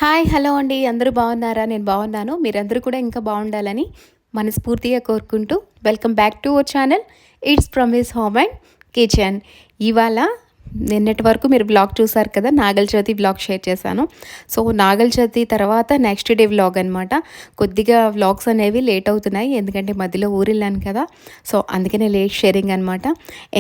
Hi! Hello అండి. అందరూ బాగున్నారా? నేను బాగున్నాను. మీరందరూ కూడా ఇంకా బాగుండాలని మనస్ఫూర్తిగా కోరుకుంటూ welcome back to our channel it's promise home and kitchen. ఇవాళ నిన్నటి వరకు మీరు వ్లాగ్ చూసారు కదా! నాగల చవితి వ్లాగ్ షేర్ చేశాను. సో, నాగల చవితి తర్వాత నెక్స్ట్ డే వ్లాగ్ అనమాట. కొద్దిగా వ్లాగ్స్ అనేవి లేట్ అవుతున్నాయి. ఎందుకంటే మధ్యలో ఊరెళ్ళాను కదా! సో, అందుకనే లేట్ షేరింగ్ అనమాట.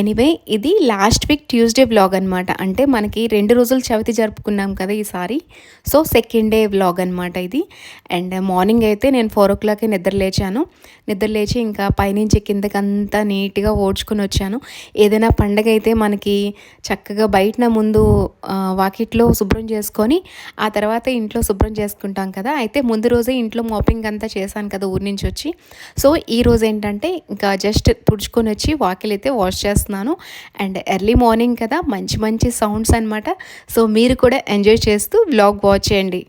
ఎనీవే ఇది లాస్ట్ వీక్ ట్యూస్డే వ్లాగ్ అనమాట. అంటే మనకి 2 రోజులు చవితి జరుపుకున్నాం కదా ఈసారి. సో, సెకండ్ డే వ్లాగ్ అనమాట ఇది. అండ్ మార్నింగ్ అయితే నేను 4:00కే నిద్ర లేచాను. నిద్ర లేచి ఇంకా పైనుంచి కిందకంతా నీట్‌గా ఊడ్చుకొని వచ్చాను. ఏదైనా పండగ అయితే మనకి చక్కగా బయటన ముందు వాకిట్లో శుభ్రం చేసుకొని, ఆ తర్వాత ఇంట్లో శుభ్రం చేసుకుంటాం కదా! అయితే ముందు రోజే ఇంట్లో మాపింగ్ అంతా చేశాను కదా ఊరు నుంచి వచ్చి. సో, ఈరోజు ఏంటంటే ఇంకా జస్ట్ తుడుచుకొనొచ్చి వాకిలైతే వాష్ చేస్తున్నాను. అండ్ ఎర్లీ మార్నింగ్ కదా! మంచి మంచి సౌండ్స్ అనమాట. సో, మీరు కూడా ఎంజాయ్ చేస్తూ వ్లాగ్ వాచ్ చేయండి.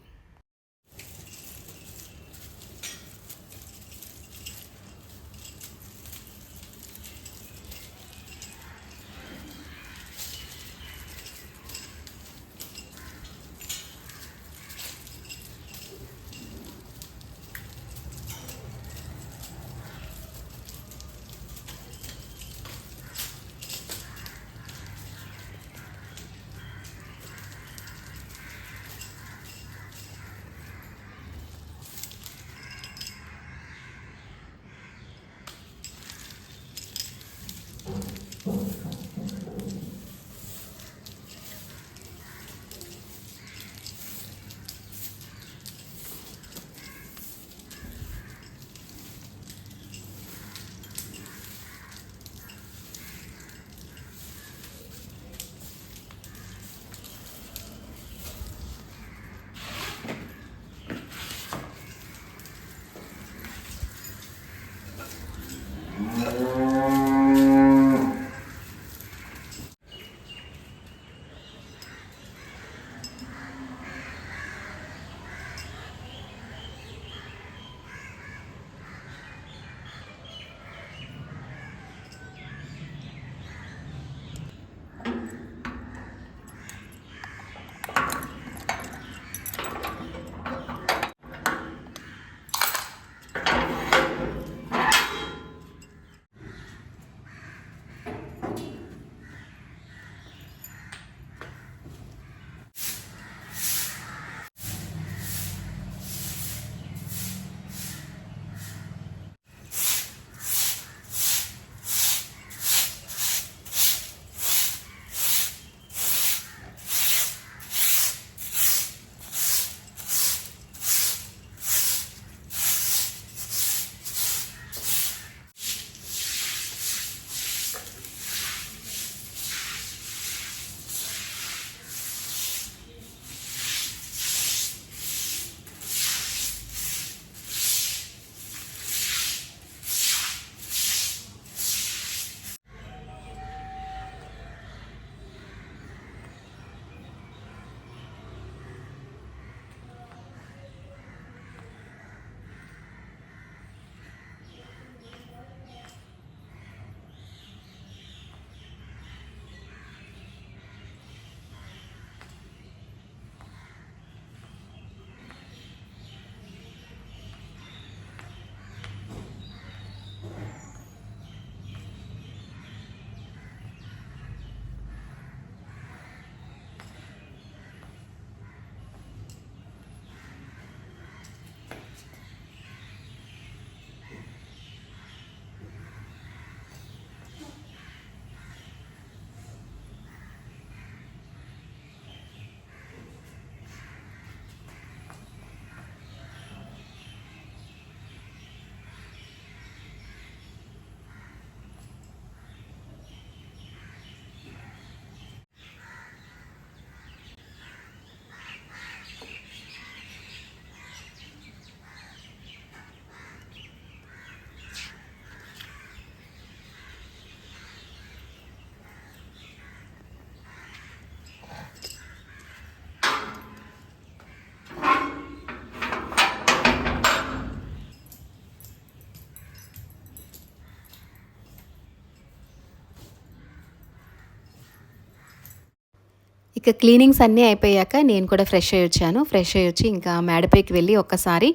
ఇక క్లీనింగ్స్ అన్నీ అయిపోయాక నేను కూడా ఫ్రెష్ అయ్యి వచ్చాను. ఫ్రెష్ అయ్యి వచ్చి ఇంకా మేడపైకి వెళ్ళి ఒక్కసారి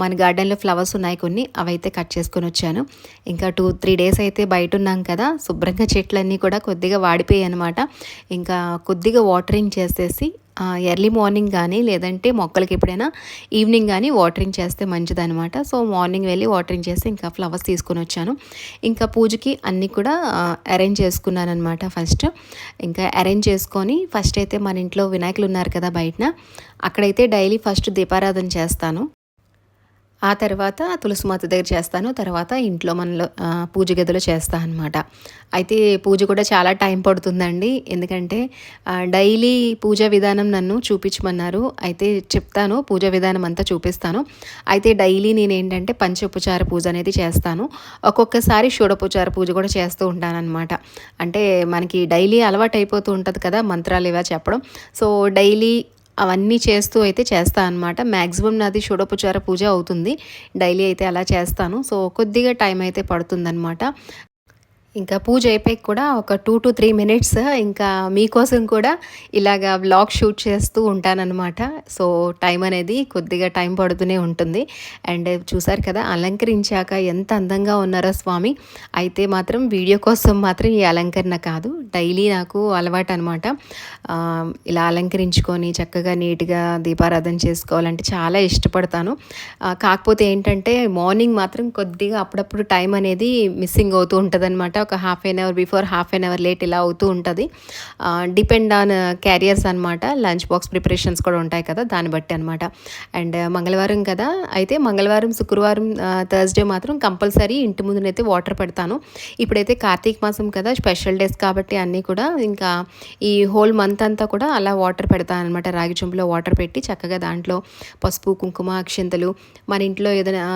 మన గార్డెన్‌లో ఫ్లవర్స్ ఉన్నాయి కొన్ని, అవైతే కట్ చేసుకొని వచ్చాను. ఇంకా 2, 3 డేస్ అయితే బయటున్నాం కదా! శుభ్రంగా చెట్లన్నీ కూడా కొద్దిగా వాడిపోయాయనమాట. ఇంకా కొద్దిగా వాటరింగ్ చేసేసి ఎర్లీ మార్నింగ్ కానీ లేదంటే మొక్కలకి ఎప్పుడైనా ఈవినింగ్ కానీ వాటరింగ్ చేస్తే మంచిదనమాట. సో మార్నింగ్ వెళ్ళి వాటరింగ్ చేసి ఇంకా ఫ్లవర్స్ తీసుకొని వచ్చాను. ఇంకా పూజకి అన్నీ కూడా అరేంజ్ చేసుకున్నానమాట ఫస్ట్. ఇంకా అరేంజ్ చేసుకొని ఫస్ట్ అయితే మన ఇంట్లో వినాయకులు ఉన్నారు కదా బయటన, అక్కడైతే డైలీ ఫస్ట్ దీపారాధన చేస్తాను. ఆ తర్వాత తులసిమాత దగ్గర చేస్తాను. తర్వాత ఇంట్లో మనలో పూజ గదిలో చేస్తా అనమాట. అయితే పూజ కూడా చాలా టైం పడుతుందండి. ఎందుకంటే డైలీ పూజా విధానం నన్ను చూపించమన్నారు. అయితే చెప్తాను, పూజా విధానం అంతా చూపిస్తాను. అయితే డైలీ నేనేంటంటే పంచోపచార పూజ అనేది చేస్తాను. ఒక్కొక్కసారి షోడోపచార పూజ కూడా చేస్తూ ఉంటానన్నమాట. అంటే మనకి డైలీ అలవాటు అయిపోతూ ఉంటుంది కదా మంత్రాలు ఇవా చెప్పడం. సో డైలీ అవన్నీ చేస్తూ అయితే చేస్తా అనమాట. మ్యాక్సిమం నాది షోడోపచార పూజ అవుతుంది. డైలీ అయితే అలా చేస్తాను. సో కొద్దిగా టైం అయితే పడుతుందనమాట. ఇంకా పూజ అయిపోయి కూడా ఒక 2 to 3 మినిట్స్ ఇంకా మీకోసం కూడా ఇలాగా వ్లాగ్ షూట్ చేస్తూ ఉంటానన్నమాట. సో టైం అనేది కొద్దిగా టైం పడుతూనే ఉంటుంది. అండ్ చూసారు కదా అలంకరించాక ఎంత అందంగా ఉన్నారో స్వామి. అయితే మాత్రం వీడియో కోసం మాత్రం ఈ అలంకరణ కాదు, డైలీ నాకు అలవాటు అనమాట. ఇలా అలంకరించుకొని చక్కగా నీట్గా దీపారాధన చేసుకోవాలంటే చాలా ఇష్టపడతాను. కాకపోతే ఏంటంటే మార్నింగ్ మాత్రం కొద్దిగా అప్పుడప్పుడు టైం అనేది మిస్సింగ్ అవుతూ ఉంటుంది అనమాట. ఒక half an hour before, half an hour late ఇలా అవుతూ ఉంటుంది. డిపెండ్ ఆన్ క్యారియర్స్ అనమాట. లంచ్ బాక్స్ ప్రిపరేషన్స్ కూడా ఉంటాయి కదా, దాన్ని బట్టి అనమాట. అండ్ మంగళవారం కదా, అయితే మంగళవారం, శుక్రవారం, థర్స్డే మాత్రం కంపల్సరీ ఇంటి ముందునైతే వాటర్ పెడతాను. ఇప్పుడైతే కార్తీక మాసం కదా, స్పెషల్ డేస్ కాబట్టి అన్నీ కూడా ఇంకా ఈ హోల్ మంత్ అంతా కూడా అలా వాటర్ పెడతాను అనమాట. రాగి చెంబులో వాటర్ పెట్టి చక్కగా దాంట్లో పసుపు, కుంకుమ, అక్షింతలు, మన ఇంట్లో ఏదైనా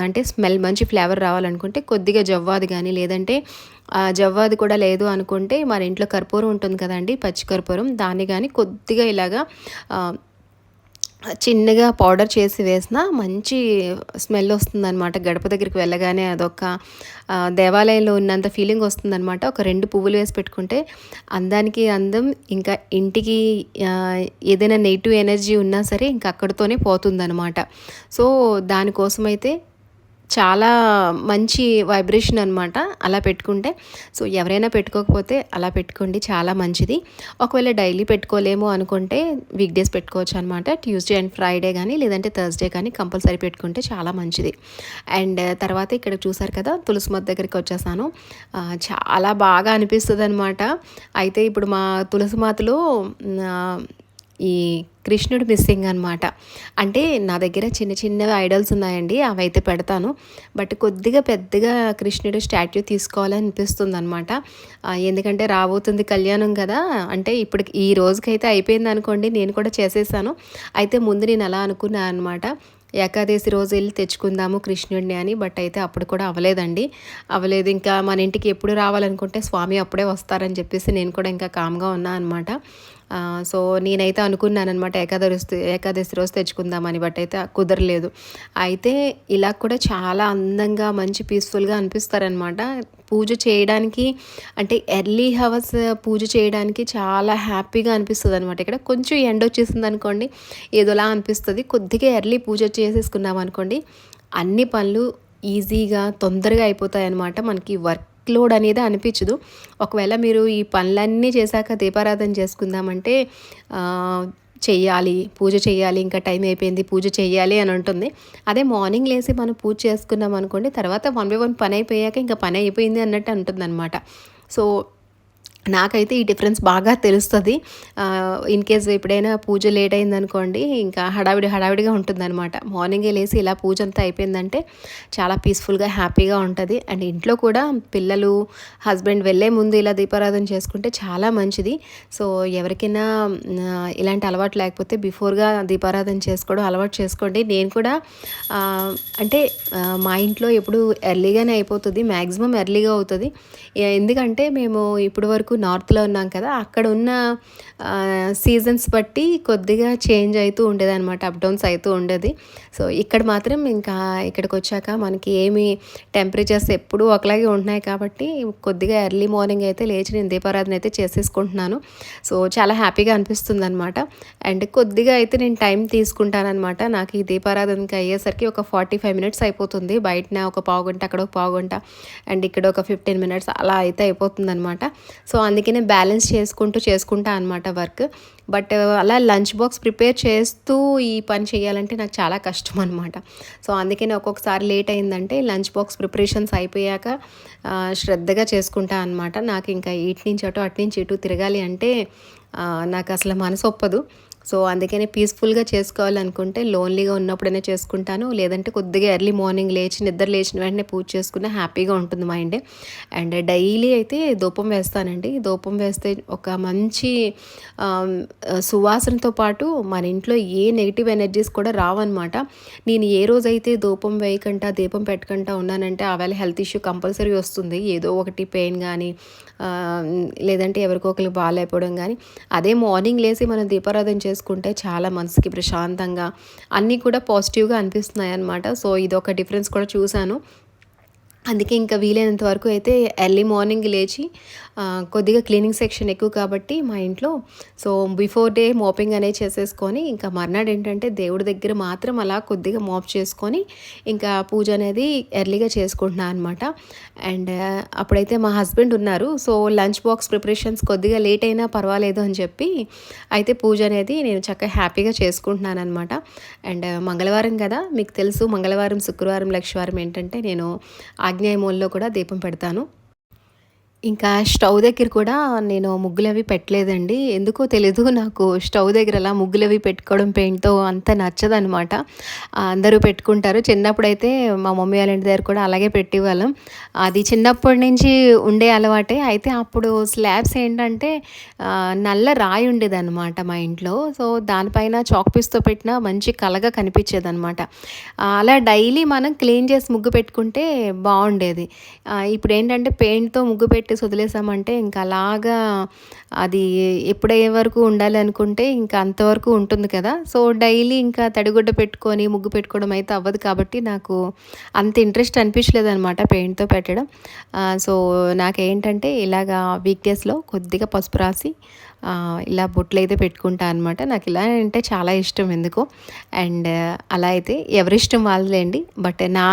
అంటే స్మెల్ మంచి ఫ్లేవర్ రావాలనుకుంటే కొద్దిగా జవ్వాది కానీ లేదంటే జవ్వాది కూడా లేదు అనుకుంటే మన ఇంట్లో కర్పూరం ఉంటుంది కదండి, పచ్చి కర్పూరం, దాన్ని కానీ కొద్దిగా ఇలాగా చిన్నగా పౌడర్ చేసి వేసిన మంచి స్మెల్ వస్తుందన్నమాట. గడప దగ్గరికి వెళ్ళగానే అదొక దేవాలయంలో ఉన్నంత ఫీలింగ్ వస్తుందన్నమాట. ఒక 2 పువ్వులు వేసి పెట్టుకుంటే అందానికి అందం, ఇంకా ఇంటికి ఏదైనా నెగిటివ్ ఎనర్జీ ఉన్నా సరే ఇంకా అక్కడితోనే పోతుందన్నమాట. సో దానికోసమైతే చాలా మంచి వైబ్రేషన్ అనమాట అలా పెట్టుకుంటే. సో ఎవరైనా పెట్టుకోకపోతే అలా పెట్టుకోండి, చాలా మంచిది. ఒకవేళ డైలీ పెట్టుకోలేము అనుకుంటే వీక్ డేస్ పెట్టుకోవచ్చు అనమాట. ట్యూస్డే అండ్ ఫ్రైడే కానీ లేదంటే థర్స్డే కానీ కంపల్సరీ పెట్టుకుంటే చాలా మంచిది. అండ్ తర్వాత ఇక్కడ చూసారు కదా తులసిమాత దగ్గరికి వచ్చేసాను. చాలా బాగా అనిపిస్తుంది అనమాట. అయితే ఇప్పుడు మా తులసిమాతలో ఈ కృష్ణుడు మిస్సింగ్ అనమాట. అంటే నా దగ్గర చిన్న చిన్నవి ఐడల్స్ ఉన్నాయండి, అవైతే పెడతాను. బట్ కొద్దిగా పెద్దగా కృష్ణుడు స్టాట్యూ తీసుకోవాలనిపిస్తుంది అనమాట. ఎందుకంటే రాబోతుంది కళ్యాణం కదా, అంటే ఇప్పుడు ఈ రోజుకైతే అయిపోయింది అనుకోండి, నేను కూడా చేసేసాను. అయితే ముందు నేను అలా అనుకున్నాను అనమాట, ఏకాదశి రోజు వెళ్ళి తెచ్చుకుందాము కృష్ణుడిని అని. బట్ అయితే అప్పుడు కూడా అవ్వలేదు. ఇంకా మన ఇంటికి ఎప్పుడు రావాలనుకుంటే స్వామి అప్పుడే వస్తారని చెప్పేసి నేను కూడా ఇంకా కామ్గా ఉన్నా అనమాట. సో నేనైతే అనుకున్నాను అనమాట ఏకాదశి రోజు తెచ్చుకుందామని, బట్ అయితే కుదరలేదు. అయితే ఇలా కూడా చాలా అందంగా మంచి పీస్ఫుల్గా అనిపిస్తారనమాట పూజ చేయడానికి. అంటే ఎర్లీ హవర్స్ పూజ చేయడానికి చాలా హ్యాపీగా అనిపిస్తుంది అనమాట. ఇక్కడ కొంచెం ఎండ వచ్చేసింది అనుకోండి ఏదోలా అనిపిస్తుంది. కొద్దిగా ఎర్లీ పూజ చేసేసుకున్నాం అనుకోండి అన్ని పనులు ఈజీగా తొందరగా అయిపోతాయి అనమాట. మనకి వర్క్ లోడ్ అనేది అనిపించదు. ఒకవేళ మీరు ఈ పనులన్నీ చేశాక దీపారాధన చేసుకుందామంటే పూజ చేయాలి, ఇంకా టైం అయిపోయింది, పూజ చేయాలి అని ఉంటుంది. అదే మార్నింగ్ లేసి మనం పూజ చేసుకున్నాం అనుకోండి, తర్వాత 1 by 1 పని అయిపోయాక ఇంకా పని అయిపోయింది అన్నట్టు ఉంటుంది అనమాట. సో నాకైతే ఈ డిఫరెన్స్ బాగా తెలుస్తుంది. ఇన్ కేస్ ఎప్పుడైనా పూజ లేట్ అయిందనుకోండి ఇంకా హడావిడిగా ఉంటుందన్నమాట. మార్నింగే లేసి ఇలా పూజ అంతా అయిపోయిందంటే చాలా పీస్ఫుల్గా హ్యాపీగా ఉంటుంది. అండ్ ఇంట్లో కూడా పిల్లలు, హస్బెండ్ వెళ్ళే ముందు ఇలా దీపారాధన చేసుకుంటే చాలా మంచిది. సో ఎవరికైనా ఇలాంటి అలవాటు లేకపోతే బిఫోర్గా దీపారాధన చేసుకోవడం అలవాటు చేసుకోండి. నేను కూడా అంటే మా ఇంట్లో ఎప్పుడు ఎర్లీగానే అయిపోతుంది, మ్యాక్సిమం ఎర్లీగా అవుతుంది. ఎందుకంటే మేము ఇప్పటి వరకు ఎక్కువ నార్త్లో ఉన్నాం కదా, అక్కడ ఉన్న సీజన్స్ బట్టి కొద్దిగా చేంజ్ అవుతూ ఉండేదన్నమాట, అప్ డౌన్స్ అవుతూ ఉండేది. సో ఇక్కడ మాత్రం ఇంకా ఇక్కడికి వచ్చాక మనకి ఏమి టెంపరేచర్స్ ఎప్పుడూ ఒకలాగే ఉంటున్నాయి కాబట్టి కొద్దిగా ఎర్లీ మార్నింగ్ అయితే లేచి నేను దీపారాధన అయితే చేసేసుకుంటున్నాను. సో చాలా హ్యాపీగా అనిపిస్తుంది అనమాట. అండ్ కొద్దిగా అయితే నేను టైం తీసుకుంటానమాట. నాకు ఈ దీపారాధనకి అయ్యేసరికి ఒక 45 మినిట్స్ అయిపోతుంది. బయటన ఒక పావుగంట, అక్కడ ఒక పావుగంట, అండ్ ఇక్కడ ఒక 15 మినిట్స్ అలా అయితే అయిపోతుంది అనమాట. సో అందుకనే బ్యాలెన్స్ చేసుకుంటా అనమాట వర్క్. బట్ అలా లంచ్ బాక్స్ ప్రిపేర్ చేస్తూ ఈ పని చేయాలంటే నాకు చాలా కష్టం అనమాట. సో అందుకని ఒక్కొక్కసారి లేట్ అయిందంటే లంచ్ బాక్స్ ప్రిపరేషన్స్ అయిపోయాక శ్రద్ధగా చేసుకుంటా అనమాట. నాకు ఇంకా ఇటు నుంచి అటు నుంచి ఇటు తిరగాలి అంటే నాకు అసలు మనసు ఒప్పదు. సో అందుకనే పీస్ఫుల్గా చేసుకోవాలనుకుంటే లోన్లీగా ఉన్నప్పుడైనా చేసుకుంటాను, లేదంటే కొద్దిగా ఎర్లీ మార్నింగ్ నిద్ర లేచిన వెంటనే పూజ చేసుకున్న హ్యాపీగా ఉంటుంది మైండ్. అండ్ డైలీ అయితే ధూపం వేస్తానండి. ధూపం వేస్తే ఒక మంచి సువాసనతో పాటు మన ఇంట్లో ఏ నెగిటివ్ ఎనర్జీస్ కూడా రావన్నమాట. నేను ఏ రోజైతే ధూపం వేయకుండా దీపం పెట్టకుండా ఉన్నానంటే ఆవేళ హెల్త్ ఇష్యూ కంపల్సరీ వస్తుంది. ఏదో ఒకటి పెయిన్ కానీ లేదంటే ఎవరికో ఒకరికి బాగాలేకపోవడం కానీ. అదే మార్నింగ్ లేసి మనం దీపారాధన చేసుకుంటే చాలా మనసుకి ప్రశాంతంగా అన్నీ కూడా పాజిటివ్గా అనిపిస్తున్నాయి అన్నమాట. సో ఇదొక డిఫరెన్స్ కూడా చూశాను. అందుకే ఇంకా వీలైనంత వరకు అయితే ఎర్లీ మార్నింగ్ లేచి కొద్దిగా క్లీనింగ్ సెక్షన్ ఎక్కువ కాబట్టి మా ఇంట్లో, సో బిఫోర్ డే మోపింగ్ అనేది చేసేసుకొని ఇంకా మర్నాడు ఏంటంటే దేవుడి దగ్గర మాత్రం అలా కొద్దిగా మోప్ చేసుకొని ఇంకా పూజ అనేది ఎర్లీగా చేసుకుంటున్నాను అనమాట. అండ్ అప్పుడైతే మా హస్బెండ్ ఉన్నారు. సో లంచ్ బాక్స్ ప్రిపరేషన్స్ కొద్దిగా లేట్ అయినా పర్వాలేదు అని చెప్పి అయితే పూజ అనేది నేను చక్కగా హ్యాపీగా చేసుకుంటున్నాను అనమాట. అండ్ మంగళవారం కదా, మీకు తెలుసు మంగళవారం, శుక్రవారం, లక్షవారం ఏంటంటే నేను ఆగ్నేయమూలలో కూడా దీపం పెడతాను. ఇంకా స్టవ్ దగ్గర కూడా నేను ముగ్గులవి పెట్టలేదండి. ఎందుకో తెలీదు, నాకు స్టవ్ దగ్గర అలా ముగ్గులవి పెట్టుకోవడం పెయింట్తో అంత నచ్చదనమాట. అందరూ పెట్టుకుంటారు. చిన్నప్పుడైతే మా మమ్మీ వాళ్ళ ఇంటి దగ్గర కూడా అలాగే పెట్టేవాళ్ళం. అది చిన్నప్పటి నుంచి ఉండే అలవాటే. అయితే అప్పుడు స్లాబ్స్ ఏంటంటే నల్ల రాయి ఉండేదన్నమాట మా ఇంట్లో. సో దానిపైన చాక్ పీస్తో పెట్టినా మంచి కలగా కనిపించేదనమాట. అలా డైలీ మనం క్లీన్ చేసి ముగ్గు పెట్టుకుంటే బాగుండేది. ఇప్పుడు ఏంటంటే పెయింట్తో ముగ్గు పెట్టి వదిలేసామంటే ఇంకా అలాగా అది ఎప్పుడయ్యే వరకు ఉండాలి అనుకుంటే ఇంకా అంతవరకు ఉంటుంది కదా. సో డైలీ ఇంకా తడిగుడ్డ పెట్టుకొని ముగ్గు పెట్టుకోవడం అయితే అవ్వదు కాబట్టి నాకు అంత ఇంట్రెస్ట్ అనిపించలేదు అనమాట పెయింట్తో పెట్టడం. సో నాకేంటంటే ఇలాగా వీక్ డేస్లో కొద్దిగా పసుపు రాసి ఇలా బొట్లు అయితే పెట్టుకుంటా అనమాట. నాకు ఇలా అంటే చాలా ఇష్టం ఎందుకో. అండ్ అలా అయితే ఎవరిష్టం వాళ్ళలేండి, బట్ నా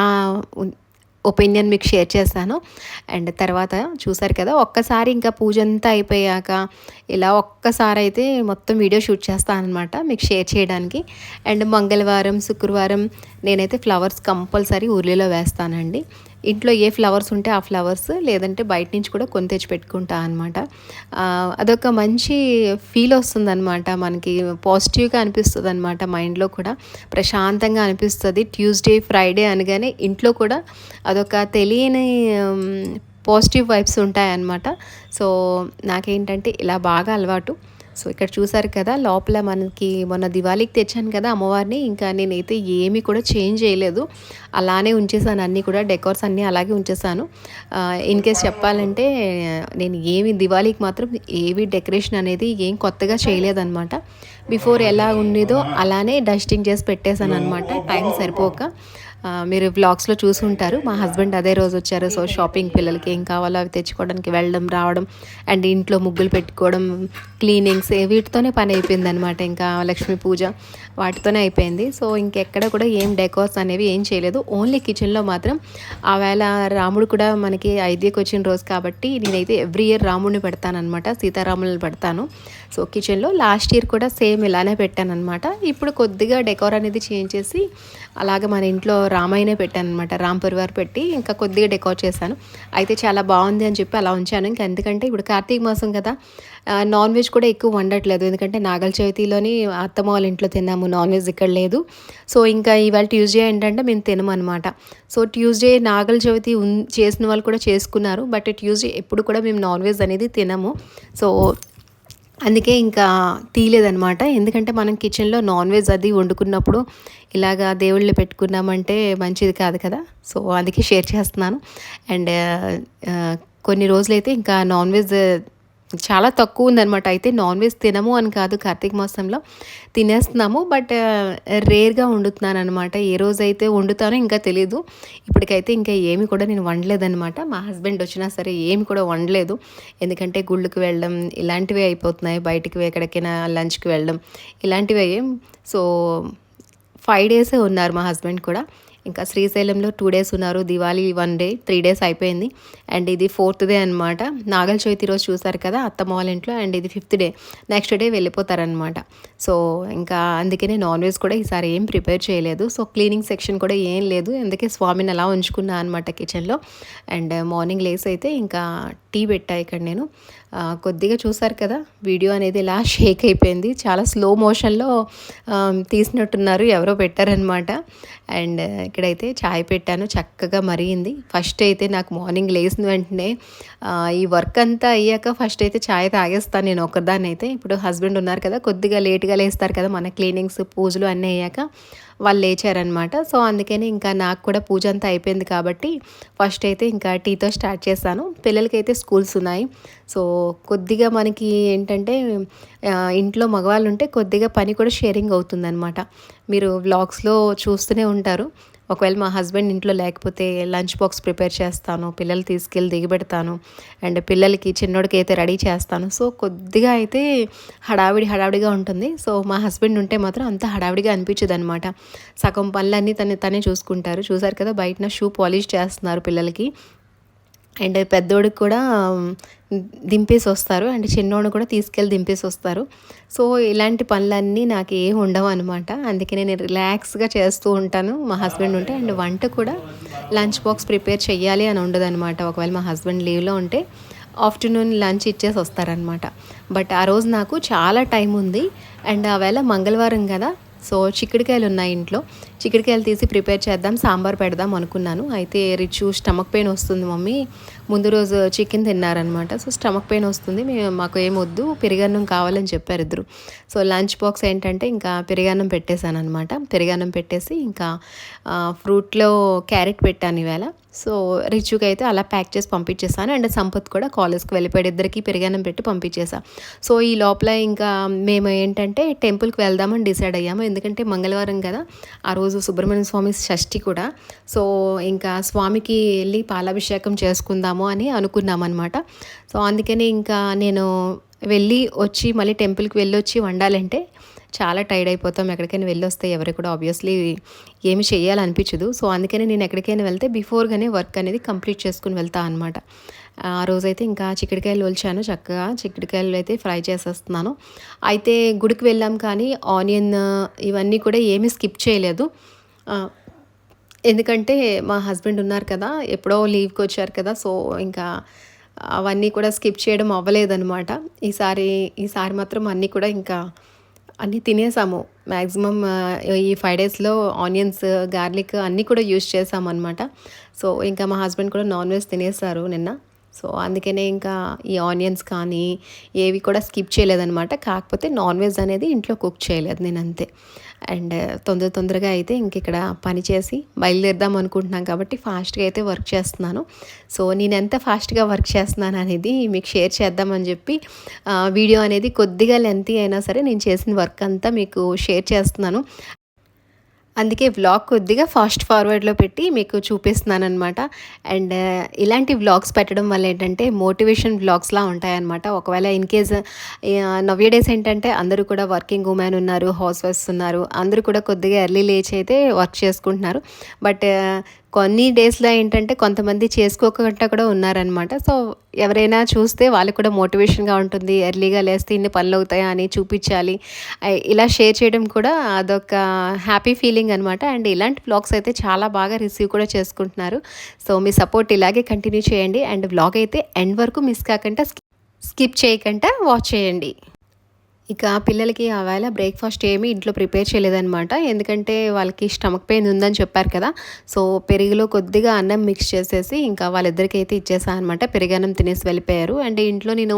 ఒపీనియన్ మీకు షేర్ చేస్తాను. అండ్ తర్వాత చూసారు కదా, ఒక్కసారి ఇంకా పూజ అంతా అయిపోయాక ఇలా ఒక్కసారి అయితే మొత్తం వీడియో షూట్ చేస్తాను అనమాట మీకు షేర్ చేయడానికి. అండ్ మంగళవారం, శుక్రవారం నేనైతే ఫ్లవర్స్ కంపల్సరీ ఉర్లిలో వేస్తానండి. ఇంట్లో ఏ ఫ్లవర్స్ ఉంటే ఆ ఫ్లవర్స్, లేదంటే బయట నుంచి కూడా కొని తెచ్చి పెట్టుకుంటా అనమాట. అదొక మంచి ఫీల్ వస్తుందన్నమాట, మనకి పాజిటివ్గా అనిపిస్తుంది అనమాట. మైండ్లో కూడా ప్రశాంతంగా అనిపిస్తుంది. ట్యూస్డే, ఫ్రైడే అనగానే ఇంట్లో కూడా అదొక తెలియని పాజిటివ్ వైబ్స్ ఉంటాయన్నమాట. సో నాకేంటంటే ఇలా బాగా అలవాటు. సో ఇక్కడ చూసారు కదా, లోపల మనకి మొన్న దివాళీకి తెచ్చాను కదా అమ్మవారిని, ఇంకా నేనైతే ఏమీ కూడా చేంజ్ చేయలేదు, అలానే ఉంచేసాను. అన్నీ కూడా డెకోర్స్ అన్నీ అలాగే ఉంచేసాను. ఇన్ కేస్ చెప్పాలంటే నేను దివాళీకి మాత్రం ఏవి డెకరేషన్ అనేది ఏం కొత్తగా చేయలేదన్నమాట. బిఫోర్ ఎలా ఉండేదో అలానే డస్టింగ్ చేసి పెట్టేశాను అనమాట, టైం సరిపోక. మీరు వ్లాగ్స్లో చూసి ఉంటారు, మా హస్బెండ్ అదే రోజు వచ్చారు. సో షాపింగ్, పిల్లలకి ఏం కావాలో అవి తెచ్చుకోవడానికి వెళ్ళడం రావడం, అండ్ ఇంట్లో ముగ్గులు పెట్టుకోవడం, క్లీనింగ్స్, వీటితోనే పని అయిపోయింది అనమాట. ఇంకా లక్ష్మీ పూజ వాటితోనే అయిపోయింది. సో ఇంకెక్కడ కూడా ఏం డెకోర్స్ అనేవి ఏం చేయలేదు. ఓన్లీ కిచెన్లో మాత్రం ఆవేళ రాముడు కూడా మనకి అయోధ్యకి వచ్చిన రోజు కాబట్టి నేనైతే ఎవ్రీ ఇయర్ రాముడిని పెడతాను అనమాట, సీతారాములను పెడతాను. సో కిచెన్లో లాస్ట్ ఇయర్ కూడా సేమ్ ఇలానే పెట్టాను అనమాట. ఇప్పుడు కొద్దిగా డెకోర్ అనేది చేంజ్ చేసి అలాగే మన ఇంట్లో రామాయణే పెట్టాను అనమాట, రామ్ పరివార్ పెట్టి ఇంకా కొద్దిగా డెకోర్ చేశాను. అయితే చాలా బాగుంది అని చెప్పి అలా ఉంచాను. ఇంకా ఎందుకంటే ఇప్పుడు కార్తీక మాసం కదా, నాన్ వెజ్ కూడా ఎక్కువ వండట్లేదు. ఎందుకంటే నాగల చవితిలోని అత్తమ్మ వాళ్ళ ఇంట్లో తిన్నాము, నాన్ వెజ్ ఇక్కడ లేదు. సో ఇంకా ఇవాళ ట్యూస్డే ఏంటంటే మేము తినమన్నమాట. సో ట్యూస్డే నాగల చవితి చేసిన వాళ్ళు కూడా చేసుకున్నారు, బట్ ట్యూస్డే ఎప్పుడు కూడా మేము నాన్ వెజ్ అనేది తినము. సో అందుకే ఇంకా తీయలేదనమాట. ఎందుకంటే మనం కిచెన్లో నాన్ వెజ్ అది వండుకున్నప్పుడు ఇలాగా దేవుళ్ళు పెట్టుకున్నామంటే మంచిది కాదు కదా. సో అందుకే షేర్ చేస్తున్నాను. అండ్ కొన్ని రోజులైతే ఇంకా నాన్ వెజ్ చాలా తక్కువ ఉందనమాట. అయితే నాన్ వెజ్ తినము అని కాదు, కార్తీక మాసంలో తినేస్తున్నాము. బట్ రేర్గా వండుతున్నాను అనమాట. ఏ రోజైతే వండుతానో ఇంకా తెలీదు. ఇప్పటికైతే ఇంకా ఏమి కూడా నేను వండలేదనమాట. మా హస్బెండ్ వచ్చినా సరే ఏమి కూడా వండలేదు. ఎందుకంటే గుళ్ళకి వెళ్ళడం ఇలాంటివి అయిపోతున్నాయి, బయటికి ఎక్కడికైనా లంచ్కి వెళ్ళడం ఇలాంటివి అయ్యాయి. సో 5 డేసే ఉన్నారు మా హస్బెండ్ కూడా. ఇంకా శ్రీశైలంలో 2 డేస్ ఉన్నారు, దివాళీ 1 డే, 3 డేస్ అయిపోయింది. అండ్ ఇది 4th డే అనమాట. నాగల చవితి రోజు చూసారు కదా అత్తమ్మ వాళ్ళ ఇంట్లో, అండ్ ఇది 5th డే, నెక్స్ట్ డే వెళ్ళిపోతారనమాట. సో ఇంకా అందుకనే నాన్ వెజ్ కూడా ఈసారి ఏం ప్రిపేర్ చేయలేదు. సో క్లీనింగ్ సెక్షన్ కూడా ఏం లేదు, అందుకే స్వామిని అలా ఉంచుకున్నా అనమాట కిచెన్లో. అండ్ మార్నింగ్ లేసి అయితే ఇంకా టీ పెట్టా ఇక్కడ నేను. కొద్దిగా చూసారు కదా వీడియో అనేది ఇలా షేక్ అయిపోయింది, చాలా స్లో మోషన్లో తీసినట్టున్నారు, ఎవరో పెట్టారనమాట. అండ్ ఇక్కడైతే చాయ్ పెట్టాను, చక్కగా మరిగింది. ఫస్ట్ అయితే నాకు మార్నింగ్ లేచిన వెంటనే ఈ వర్క్ అంతా అయ్యాక ఫస్ట్ అయితే చాయ్ తాగేస్తాను నేను ఒక్కదాన్ని అయితే. ఇప్పుడు హస్బెండ్ ఉన్నారు కదా, కొద్దిగా లేట్గా లేస్తారు కదా, మన క్లీనింగ్స్ పూజలు అన్నీ అయ్యాక వాళ్ళు లేచారనమాట. సో అందుకని ఇంకా నాకు కూడా పూజ అంతా అయిపోయింది కాబట్టి ఫస్ట్ అయితే ఇంకా టీతో స్టార్ట్ చేశాను. పిల్లలకైతే స్కూల్స్ ఉన్నాయి. సో కొద్దిగా మనకి ఏంటంటే ఇంట్లో మగవాళ్ళు ఉంటే కొద్దిగా పని కూడా షేరింగ్ అవుతుందన్నమాట. మీరు వ్లాగ్స్లో చూస్తూనే ఉంటారు. ఒకవేళ మా హస్బెండ్ ఇంట్లో లేకపోతే లంచ్ బాక్స్ ప్రిపేర్ చేస్తాను, పిల్లలు తీసుకెళ్ళి దిగబెడతాను, అండ్ పిల్లలకి చిన్నోడికి అయితే రెడీ చేస్తాను. సో కొద్దిగా అయితే హడావిడిగా ఉంటుంది. సో మా హస్బెండ్ ఉంటే మాత్రం అంత హడావిడిగా అనిపించదు అనమాట. సగం పనులన్నీ తనే చూసుకుంటారు. చూసారు కదా బయటన షూ పాలిష్ చేస్తున్నారు పిల్లలకి. అండ్ పెద్దోడికి కూడా దింపేసి వస్తారు, అండ్ చిన్నోడు కూడా తీసుకెళ్ళి దింపేసి వస్తారు. సో ఇలాంటి పనులన్నీ నాకు ఏం ఉండవు అనమాట. అందుకే నేను రిలాక్స్గా చేస్తూ ఉంటాను మా హస్బెండ్ ఉంటే. అండ్ వంట కూడా లంచ్ బాక్స్ ప్రిపేర్ చెయ్యాలి అని ఉండదు అనమాట. ఒకవేళ మా హస్బెండ్ లీవ్లో ఉంటే ఆఫ్టర్నూన్ లంచ్ ఇచ్చేసి వస్తారనమాట. బట్ ఆ రోజు నాకు చాలా టైం ఉంది. అండ్ ఆవేళ మంగళవారం కదా, సో చిక్కుడుకాయలు ఉన్నాయి ఇంట్లో, చిక్కుడుకాయలు తీసి ప్రిపేర్ చేద్దాం, సాంబార్ పెడదాం అనుకున్నాను. అయితే రిచు స్టమక్ పెయిన్ వస్తుంది మమ్మీ, ముందు రోజు చికెన్ తిన్నారనమాట. సో స్టమక్ పెయిన్ వస్తుంది, మాకు ఏమొద్దు, పెరుగన్నం కావాలని చెప్పారు ఇద్దరు. సో లంచ్ బాక్స్ ఏంటంటే ఇంకా పెరుగన్నం పెట్టేశాను అనమాట. పెరుగన్నం పెట్టేసి ఇంకా ఫ్రూట్లో క్యారెట్ పెట్టాను ఈవేళ. సో రిచుకి అయితే అలా ప్యాక్ చేసి పంపించేసాను. అండ్ సంపత్ కూడా కాలేజ్కి వెళ్ళిపోయాడు, ఇద్దరికి పెరుగన్నం పెట్టి పంపించేసాను. సో ఈ లోపల ఇంకా మేము ఏంటంటే టెంపుల్కి వెళ్దామని డిసైడ్ అయ్యాము. ఎందుకంటే మంగళవారం కదా, ఆ రోజు సుబ్రహ్మణ్య స్వామి షష్ఠి కూడా. సో ఇంకా స్వామికి వెళ్ళి పాలాభిషేకం చేసుకుందాము అని అనుకున్నామన్నమాట. సో అందుకని ఇంకా నేను వెళ్ళి వచ్చి మళ్ళీ టెంపుల్కి వెళ్ళొచ్చి వండాలంటే చాలా టైర్డ్ అయిపోతాం. ఎక్కడికైనా వెళ్ళొస్తే ఎవరికి కూడా ఆబ్వియస్లీ ఏమి చేయాలనిపించదు. సో అందుకని నేను ఎక్కడికైనా వెళ్తే బిఫోర్గానే వర్క్ అనేది కంప్లీట్ చేసుకుని వెళ్తా అనమాట. ఆ రోజైతే ఇంకా చిక్కుడుకాయలు ఒలిచాను, చక్కగా చిక్కుడుకాయలు అయితే ఫ్రై చేసేస్తున్నాను. అయితే గుడికి వెళ్ళాం కానీ ఆనియన్ ఇవన్నీ కూడా ఏమీ స్కిప్ చేయలేదు. ఎందుకంటే మా హస్బెండ్ ఉన్నారు కదా, ఎప్పుడో లీవ్కి వచ్చారు కదా, సో ఇంకా అవన్నీ కూడా స్కిప్ చేయడం అవ్వలేదన్నమాట. ఈసారి మాత్రం అన్నీ కూడా ఇంకా అన్నీ తినేసాము. మ్యాక్సిమం ఈ 5 డేస్లో ఆనియన్స్, గార్లిక్ అన్నీ కూడా యూజ్ చేసామన్నమాట. సో ఇంకా మా హస్బెండ్ కూడా నాన్ వెజ్ తినేసారు నిన్న. సో అందుకనే ఇంకా ఈ ఆనియన్స్ కానీ ఏవి కూడా స్కిప్ చేయలేదన్నమాట. కాకపోతే నాన్ వెజ్ అనేది ఇంట్లో కుక్ చేయలేదు నేను, అంతే. అండ్ తొందరగా అయితే ఇంక ఇక్కడ పని చేసి బయలుదేరదాం అనుకుంటున్నాం కాబట్టి ఫాస్ట్గా అయితే వర్క్ చేస్తున్నాను. సో నేను ఎంత ఫాస్ట్గా వర్క్ చేస్తున్నాను అనేది మీకు షేర్ చేద్దామని చెప్పి వీడియో అనేది కొద్దిగా లెంతీ అయినా సరే నేను చేసిన వర్క్ అంతా మీకు షేర్ చేస్తున్నాను. అందుకే వ్లాగ్ కొద్దిగా ఫాస్ట్ ఫార్వర్డ్లో పెట్టి మీకు చూపిస్తున్నాను అనమాట. అండ్ ఇలాంటి వ్లాగ్స్ పెట్టడం వల్ల ఏంటంటే మోటివేషన్ వ్లాగ్స్లా ఉంటాయన్నమాట. ఒకవేళ ఇన్ కేస్ నవ్య డేస్ ఏంటంటే అందరూ కూడా వర్కింగ్ ఉమెన్ ఉన్నారు, హౌస్ వైఫ్స్ ఉన్నారు, అందరూ కూడా కొద్దిగా ఎర్లీ లేచి అయితే వర్క్ చేసుకుంటున్నారు. బట్ కొన్ని డేస్లో ఏంటంటే కొంతమంది చేసుకోకుండా కూడా ఉన్నారనమాట. సో ఎవరైనా చూస్తే వాళ్ళకు కూడా మోటివేషన్గా ఉంటుంది, ఎర్లీగా లేస్తే ఇన్ని పనులు అవుతాయా అని చూపించాలి, ఇలా షేర్ చేయడం కూడా అదొక హ్యాపీ ఫీలింగ్ అనమాట. అండ్ ఇలాంటి వ్లాగ్స్ అయితే చాలా బాగా రిసీవ్ కూడా చేసుకుంటున్నారు. సో మీ సపోర్ట్ ఇలాగే కంటిన్యూ చేయండి. అండ్ వ్లాగ్ అయితే ఎండ్ వరకు మిస్ కాకుండా స్కిప్ చేయకుండా వాచ్ చేయండి. ఇక పిల్లలకి ఆవేళ బ్రేక్‌ఫాస్ట్ ఏమి ఇంట్లో ప్రిపేర్ చేయలేదనమాట. ఎందుకంటే వాళ్ళకి స్టమక్ పెయిన్ ఉందని చెప్పారు కదా! సో, పెరుగులో కొద్దిగా అన్నం మిక్స్ చేసేసి ఇంకా వాళ్ళిద్దరికైతే ఇచ్చేసా అనమాట. పెరుగన్నం తినేసి వెళ్ళిపోయారు. అండ్ ఇంట్లో నేను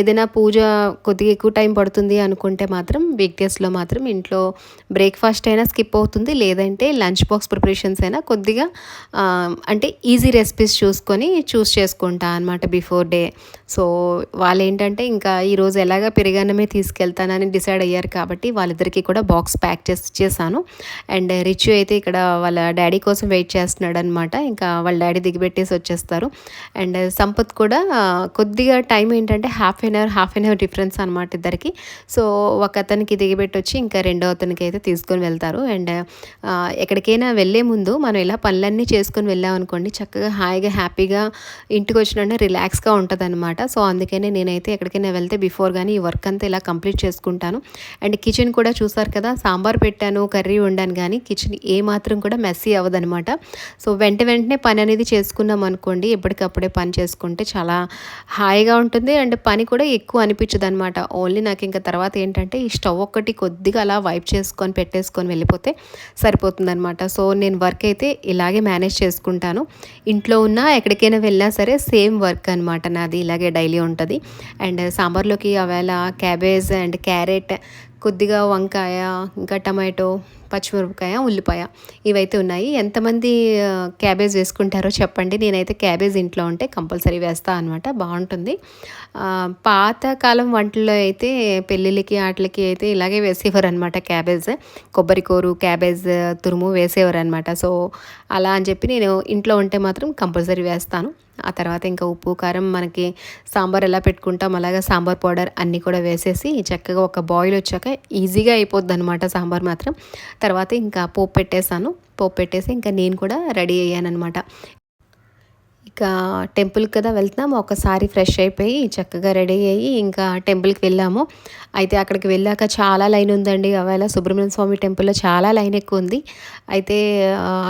ఏదైనా పూజ కొద్దిగా ఎక్కువ టైం పడుతుంది అనుకుంటే మాత్రం వీక్ డేస్‌లో మాత్రం ఇంట్లో బ్రేక్‌ఫాస్ట్ అయినా స్కిప్ అవుతుంది. లేదంటే లంచ్ బాక్స్ ప్రిపరేషన్స్ అయినా కొద్దిగా అంటే ఈజీ రెసిపీస్ చూస్ చేసుకుంటా అనమాట బిఫోర్ డే. సో, వాళ్ళేంటంటే ఇంకా ఈరోజు ఎలాగా పెరుగన్నమే తీసుకెళ్తానని డిసైడ్ అయ్యారు కాబట్టి వాళ్ళిద్దరికీ కూడా బాక్స్ ప్యాక్ చేసి ఇచ్చేసాను. అండ్ రిచు అయితే ఇక్కడ వాళ్ళ డ్యాడీ కోసం వెయిట్ చేస్తున్నాడనమాట. ఇంకా వాళ్ళ డ్యాడీ దిగిపెట్టేసి వచ్చేస్తారు. అండ్ సంపత్ కూడా కొద్దిగా టైం ఏంటంటే హాఫ్ అన్ అవర్ డిఫరెన్స్ అనమాట ఇద్దరికి. సో, ఒక అతనికి దిగిపెట్టొచ్చి ఇంకా రెండో అతనికి అయితే తీసుకొని వెళ్తారు. అండ్ ఎక్కడికైనా వెళ్ళే ముందు మనం ఇలా పనులన్నీ చేసుకొని వెళ్ళామనుకోండి చక్కగా హాయిగా హ్యాపీగా ఇంటికి వచ్చిన రిలాక్స్గా ఉంటుందన్నమాట. సో, అందుకనే నేనైతే ఎక్కడికైనా వెళ్తే బిఫోర్ గానీ ఈ వర్క్ అంతా ఇలా కంప్లీట్ చేసుకుంటాను. అండ్ కిచెన్ కూడా చూసారు కదా, సాంబార్ పెట్టాను, కర్రీ వండాను కానీ కిచెన్ ఏమాత్రం కూడా మెస్సీ అవ్వదనమాట. సో, వెంటనే పని అనేది చేసుకున్నాం అనుకోండి, ఎప్పటికప్పుడే పని చేసుకుంటే చాలా హాయిగా ఉంటుంది. అండ్ పని కూడా ఎక్కువ అనిపించదనమాట. ఓన్లీ నాకు ఇంకా తర్వాత ఏంటంటే ఈ స్టవ్ ఒక్కటి కొద్దిగా అలా వైప్ చేసుకొని పెట్టేసుకొని వెళ్ళిపోతే సరిపోతుందనమాట. సో, నేను వర్క్ అయితే ఇలాగే మేనేజ్ చేసుకుంటాను. ఇంట్లో ఉన్నా ఎక్కడికైనా వెళ్ళినా సరే సేమ్ వర్క్ అనమాట నాది, ఇలాగే డైలీ ఉంటుంది. అండ్ సాంబార్లోకి ఆవేళ క్యాబేజ్ అండ్ క్యారెట్, కొద్దిగా వంకాయ, ఇంకా టమాటో, పచ్చిమిరపకాయ, ఉల్లిపాయ ఇవైతే ఉన్నాయి. ఎంతమంది క్యాబేజ్ వేసుకుంటారో చెప్పండి. నేనైతే క్యాబేజ్ ఇంట్లో ఉంటే కంపల్సరీ వేస్తా అనమాట, బాగుంటుంది. పాతకాలం వంటల్లో అయితే పెళ్ళిళ్ళకి వాటికి అయితే ఇలాగే వేసేవారు అనమాట క్యాబేజ్. కొబ్బరి కూరు, క్యాబేజ్ తురుము వేసేవారు అనమాట. సో, అలా అని చెప్పి నేను ఇంట్లో ఉంటే మాత్రం కంపల్సరీ వేస్తాను. ఆ తర్వాత ఇంకా ఉప్పు కారం మనకి సాంబార్ ఎలా పెట్టుకుంటాం అలాగా సాంబార్ పౌడర్ అన్నీ కూడా వేసేసి చక్కగా ఒక బాయిల్ వచ్చాక ఈజీగా అయిపోద్ది అనమాట సాంబార్ మాత్రం. తర్వాత ఇంకా పోపు పెట్టేశాను. పోపు పెట్టేసి ఇంకా నేను కూడా రెడీ అయ్యానమాట. ఇక టెంపుల్కి కదా వెళ్తున్నాము, ఒకసారి ఫ్రెష్ అయిపోయి చక్కగా రెడీ అయ్యి ఇంకా టెంపుల్కి వెళ్ళాము. అయితే అక్కడికి వెళ్ళాక చాలా లైన్ ఉందండి. అవేళ సుబ్రహ్మణ్య స్వామి టెంపుల్లో చాలా లైన్ ఎక్కువ ఉంది. అయితే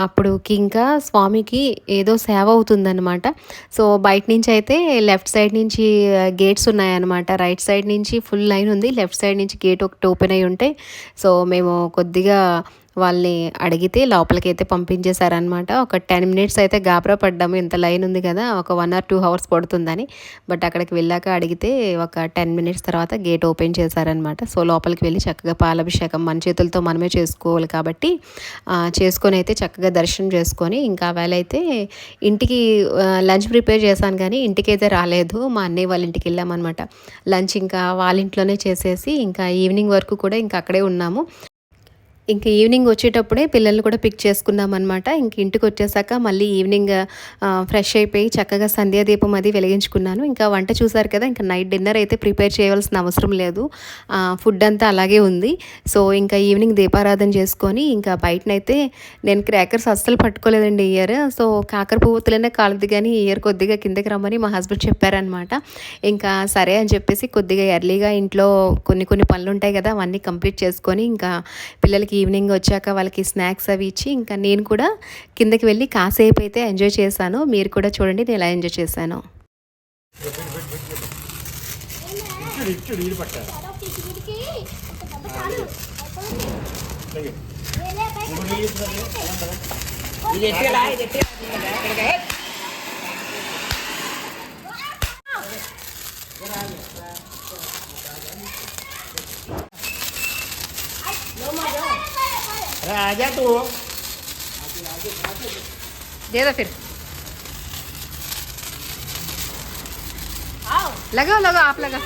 అప్పుడుకి ఇంకా స్వామికి ఏదో సేవ అవుతుందన్నమాట. సో, బయట నుంచి అయితే లెఫ్ట్ సైడ్ నుంచి గేట్స్ ఉన్నాయన్నమాట. రైట్ సైడ్ నుంచి ఫుల్ లైన్ ఉంది, లెఫ్ట్ సైడ్ నుంచి గేట్ ఒకటి ఓపెన్ అయ్యి ఉంటాయి. సో, మేము కొద్దిగా వాళ్ళని అడిగితే లోపలికైతే పంపించేశారనమాట. ఒక 10 మినిట్స్ అయితే గాబరా పడ్డాము, ఇంత లైన్ ఉంది కదా, ఒక 1 or 2 hours పడుతుందని. బట్ అక్కడికి వెళ్ళాక అడిగితే ఒక 10 మినిట్స్ తర్వాత గేట్ ఓపెన్ చేశారనమాట. సో, లోపలికి వెళ్ళి చక్కగా పాలాభిషేకం మన చేతులతో మనమే చేసుకోవాలి కాబట్టి చేసుకొని అయితే చక్కగా దర్శనం చేసుకొని ఇంకా వేళ అయితే ఇంటికి లంచ్ ప్రిపేర్ చేశాను కానీ ఇంటికైతే రాలేదు. మా అన్నయ్య వాళ్ళ ఇంటికి వెళ్ళామన్నమాట. లంచ్ ఇంకా వాళ్ళ ఇంట్లోనే చేసేసి ఇంకా ఈవినింగ్ వరకు కూడా ఇంకా అక్కడే ఉన్నాము. ఇంక ఈవినింగ్ వచ్చేటప్పుడే పిల్లల్ని కూడా పిక్ చేసుకున్నామన్నమాట. ఇంక ఇంటికి వచ్చేసాక మళ్ళీ ఈవినింగ్ ఫ్రెష్ అయిపోయి చక్కగా సంధ్యాదీపం అది వెలిగించుకున్నాను. ఇంకా వంట చూసారు కదా, ఇంకా నైట్ డిన్నర్ అయితే ప్రిపేర్ చేయవలసిన అవసరం లేదు, ఫుడ్ అంతా అలాగే ఉంది. సో, ఇంకా ఈవినింగ్ దీపారాధన చేసుకొని ఇంకా బయటనైతే నేను క్రాకర్స్ అస్సలు పట్టుకోలేదండి ఈ ఇయర్. సో, కాకర పువ్వుతులనే కాలదు కానీ ఈ ఇయర్ కొద్దిగా కిందకి రమ్మని మా హస్బెండ్ చెప్పారనమాట. ఇంకా సరే అని చెప్పేసి కొద్దిగా ఎర్లీగా ఇంట్లో కొన్ని పనులు ఉంటాయి కదా, అవన్నీ కంప్లీట్ చేసుకొని ఇంకా పిల్లలకి ఈవినింగ్ వచ్చాక వాళ్ళకి స్నాక్స్ అవి ఇచ్చి ఇంకా నేను కూడా కిందకి వెళ్ళి కాసేపు అయితే ఎంజాయ్ చేశాను. మీరు కూడా చూడండి నేను ఎలా ఎంజాయ్ చేశాను. आजा तू दे दो फिर, लगाओ लगाओ आप लगा.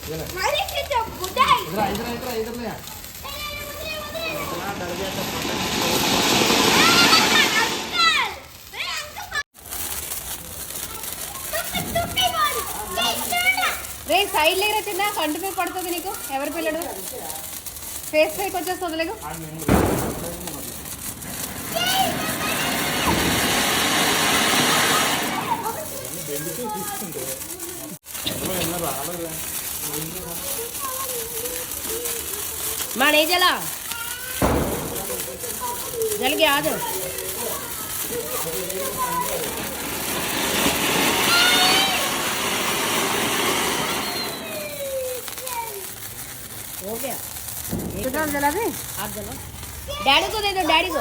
इधर ले రే సైడ్ లేరా చిన్న కంటి మీద పడుతుంది నీకు. ఎవరి పిల్లడు ఫేస్ పైకి వచ్చేస్తుంది లేకు. मां नहीं जला जल गया आज. हो गया कितना जला दे आप जलो डैडी को दे दो डैडी को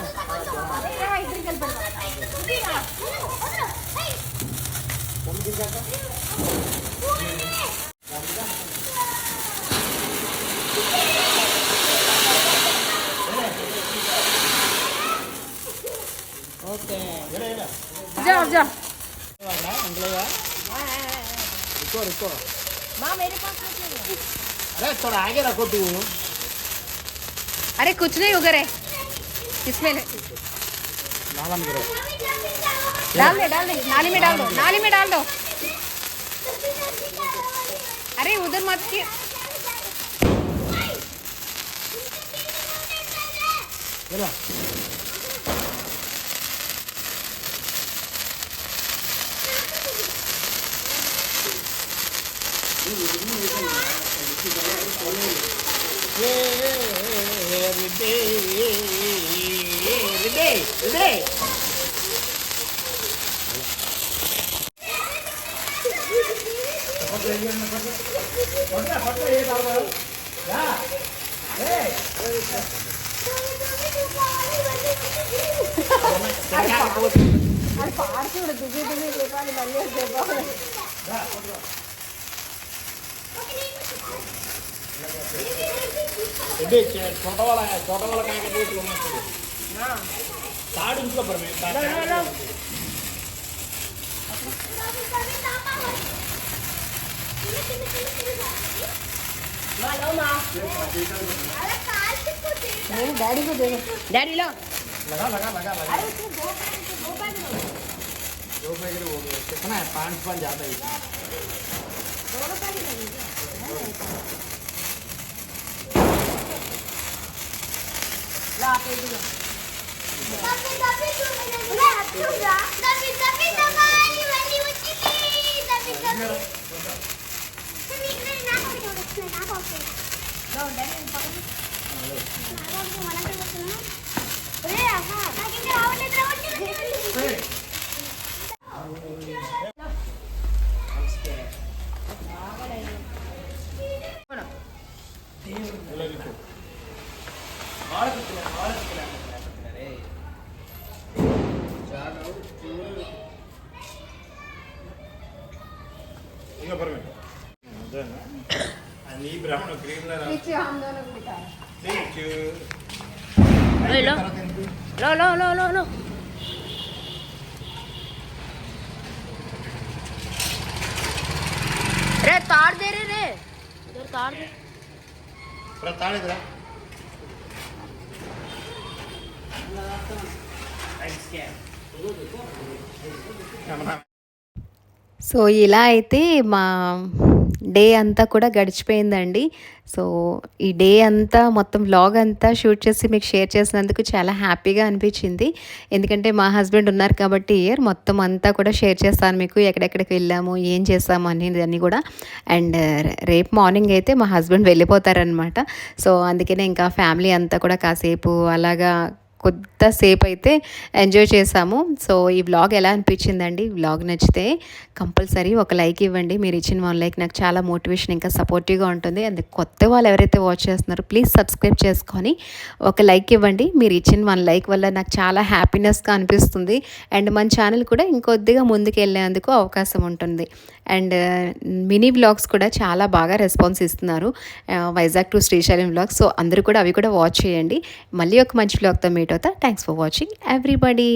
ओके जाओ जाओ रुको रुको माँ मेरे पास नहीं है। अरे थोड़ा आगे रखो तू अरे कुछ नहीं उधर है इसमें नाला में गिरो डाल दे नाली में डाल दो नाली में डाल दो अरे उधर मत की चलो छोटा वाला काय का ताड़ इंच पर डैडी को दे दो डैडी लो लगा लगा लगा लगा दो पैकेट हो गए कितना है 5 ज्यादा है आणि ब्राह्मण क्रीमला लो लो लो लो लो लो रे तार दे रे इधर तार दे ताड़िद्रा సో ఇలా అయితే మా డే అంతా కూడా గడిచిపోయిందండి. సో ఈ డే అంతా మొత్తం వ్లాగ్ అంతా షూట్ చేసి మీకు షేర్ చేసినందుకు చాలా హ్యాపీగా అనిపించింది. ఎందుకంటే మా హస్బెండ్ ఉన్నారు కాబట్టి మొత్తం అంతా కూడా షేర్ చేస్తాను మీకు, ఎక్కడెక్కడికి వెళ్ళాము, ఏం చేస్తాము అనేది అన్నీ కూడా. అండ్ రేపు మార్నింగ్ అయితే మా హస్బెండ్ వెళ్ళిపోతారనమాట. సో అందుకనే ఇంకా ఫ్యామిలీ అంతా కూడా కాసేపు అలాగా కొద్దిసేపు అయితే ఎంజాయ్ చేసాము. సో ఈ వ్లాగ్ ఎలా అనిపించిందండి? వ్లాగ్ నచ్చితే కంపల్సరీ ఒక లైక్ ఇవ్వండి. మీరు ఇచ్చిన 1 లైక్ నాకు చాలా మోటివేషన్, ఇంకా సపోర్టివ్గా ఉంటుంది. అందుకు కొత్త వాళ్ళు ఎవరైతే వాచ్ చేస్తున్నారో ప్లీజ్ సబ్స్క్రైబ్ చేసుకొని ఒక లైక్ ఇవ్వండి. మీరు ఇచ్చిన 1 లైక్ వల్ల నాకు చాలా హ్యాపీనెస్గా అనిపిస్తుంది. అండ్ మన ఛానల్ కూడా ఇంకొద్దిగా ముందుకు వెళ్ళేందుకు అవకాశం ఉంటుంది. అండ్ మినీ వ్లాగ్స్ కూడా చాలా బాగా రెస్పాన్స్ ఇస్తున్నారు, Vizag to Srisailam vlogs. So అందరూ కూడా అవి కూడా వాచ్ చేయండి. మళ్ళీ ఒక మంచి వ్లాగ్తో మీట్ అవుతా. Thanks for watching everybody.